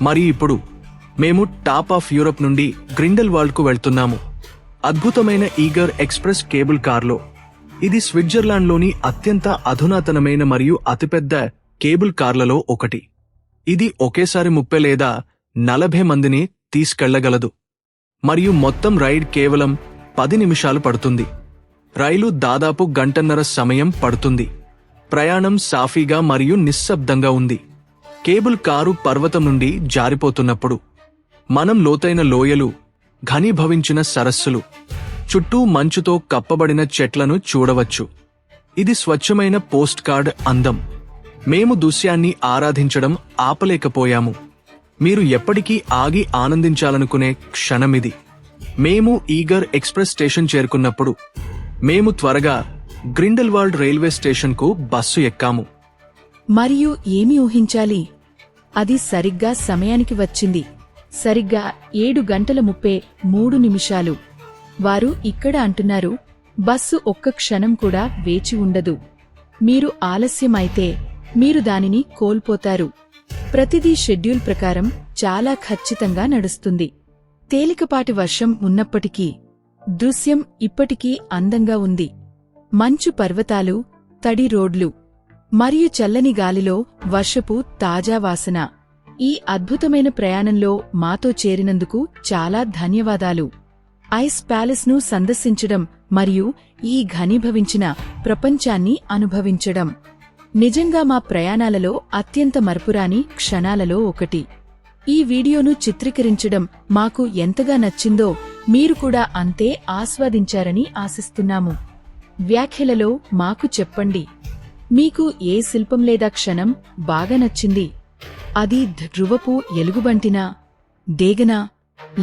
మరి ఇప్పుడు మేము టాప్ ఆఫ్ యూరప్ నుండి గ్రిండెల్వాల్డ్ కు వెళ్తున్నాము. అద్భుతమైన ఈగర్ ఎక్స్ప్రెస్ కేబుల్ కార్లో. ఇది స్విట్జర్లాండ్లోని అత్యంత అధునాతనమైన మరియు అతిపెద్ద కేబుల్ కార్లలో ఒకటి. ఇది ఒకేసారి 30 లేదా 40 మందిని తీసుకెళ్లగలదు మరియు మొత్తం రైడ్ కేవలం 10 నిమిషాలు పడుతుంది. రైలు దాదాపు గంటన్నర సమయం పడుతుంది. ప్రయాణం సాఫీగా మరియు నిశ్శబ్దంగా ఉంది. కేబుల్ కారు పర్వతం నుండి జారిపోతున్నప్పుడు మనం లోతైన లోయలు, ఘనీభవించిన సరస్సులు, చుట్టూ మంచుతో కప్పబడిన చెట్లను చూడవచ్చు. ఇది స్వచ్ఛమైన పోస్ట్ కార్డ్ అందం. మేము దృశ్యాన్ని ఆరాధించడం ఆపలేకపోయాము. మీరు ఎప్పటికీ ఆగి ఆనందించాలనుకునే క్షణమిది. మేము ఈగర్ ఎక్స్ప్రెస్ స్టేషన్ చేరుకున్నప్పుడు మేము త్వరగా గ్రిండెల్వాల్డ్ రైల్వే స్టేషన్కు బస్సు ఎక్కాము. మరియు ఏమి ఊహించాలి, అది సరిగ్గా సమయానికి వచ్చింది. సరిగ్గా 7:33. వారు ఇక్కడ అంటున్నారు, బస్సు ఒక్క క్షణం కూడా వేచి ఉండదు. మీరు ఆలస్యమైతే మీరు దానిని కోల్పోతారు. ప్రతిదీ షెడ్యూల్ ప్రకారం చాలా ఖచ్చితంగా నడుస్తుంది. తేలికపాటి వర్షం ఉన్నప్పటికీ దృశ్యం ఇప్పటికీ అందంగా ఉంది. మంచు పర్వతాలు, తడి రోడ్లు మరియు చల్లని గాలిలో వర్షపు తాజా వాసన. ఈ అద్భుతమైన ప్రయాణంలో మాతో చేరినందుకు చాలా ధన్యవాదాలు. ఐస్ ప్యాలెస్ ను సందర్శించడం మరియు ఈ ఘనీభవించిన ప్రపంచాన్ని అనుభవించడం నిజంగా మా ప్రయాణాలలో అత్యంత మరపురాని క్షణాలలో ఒకటి. ఈ వీడియోను చిత్రీకరించడం మాకు ఎంతగా నచ్చిందో మీరు కూడా అంతే ఆస్వాదించారని ఆశిస్తున్నాము. వ్యాఖ్యలలో మాకు చెప్పండి, మీకు ఏ శిల్పం లేదా క్షణం బాగా నచ్చింది? అది ధ్రువపు ఎలుగుబంటినా, డేగనా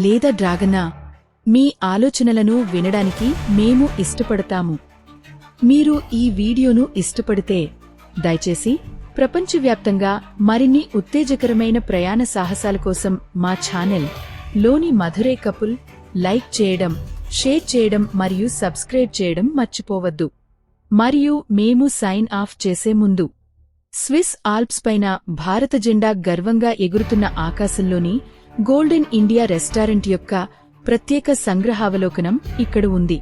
లేదా డ్రాగనా? మీ ఆలోచనలను వినడానికి మేము ఇష్టపడతాము. మీరు ఈ వీడియోను ఇష్టపడితే దయచేసి ప్రపంచవ్యాప్తంగా మరిన్ని ఉత్తేజకరమైన ప్రయాణ సాహసాల కోసం మా ఛానల్ లోని మధురై కపుల్ లైక్ చేయడం, షేర్ చేయడం మరియు సబ్స్క్రైబ్ చేయడం మర్చిపోవద్దు. మరియు మేము సైన్ ఆఫ్ చేసే ముందు స్విస్ ఆల్ప్స్ పైన భారత జెండా గర్వంగా ఎగురుతున్న ఆకాశంలోని గోల్డెన్ ఇండియా రెస్టారెంట్ యొక్క ప్రత్యేక సంగ్రహావలోకనం ఇక్కడ ఉంది.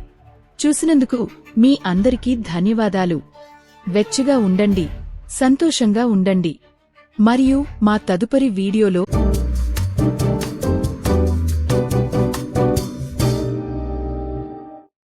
చూసినందుకు మీ అందరికీ ధన్యవాదాలు. వెచ్చగా ఉండండి, సంతోషంగా ఉండండి మరియు మా తదుపరి వీడియోలో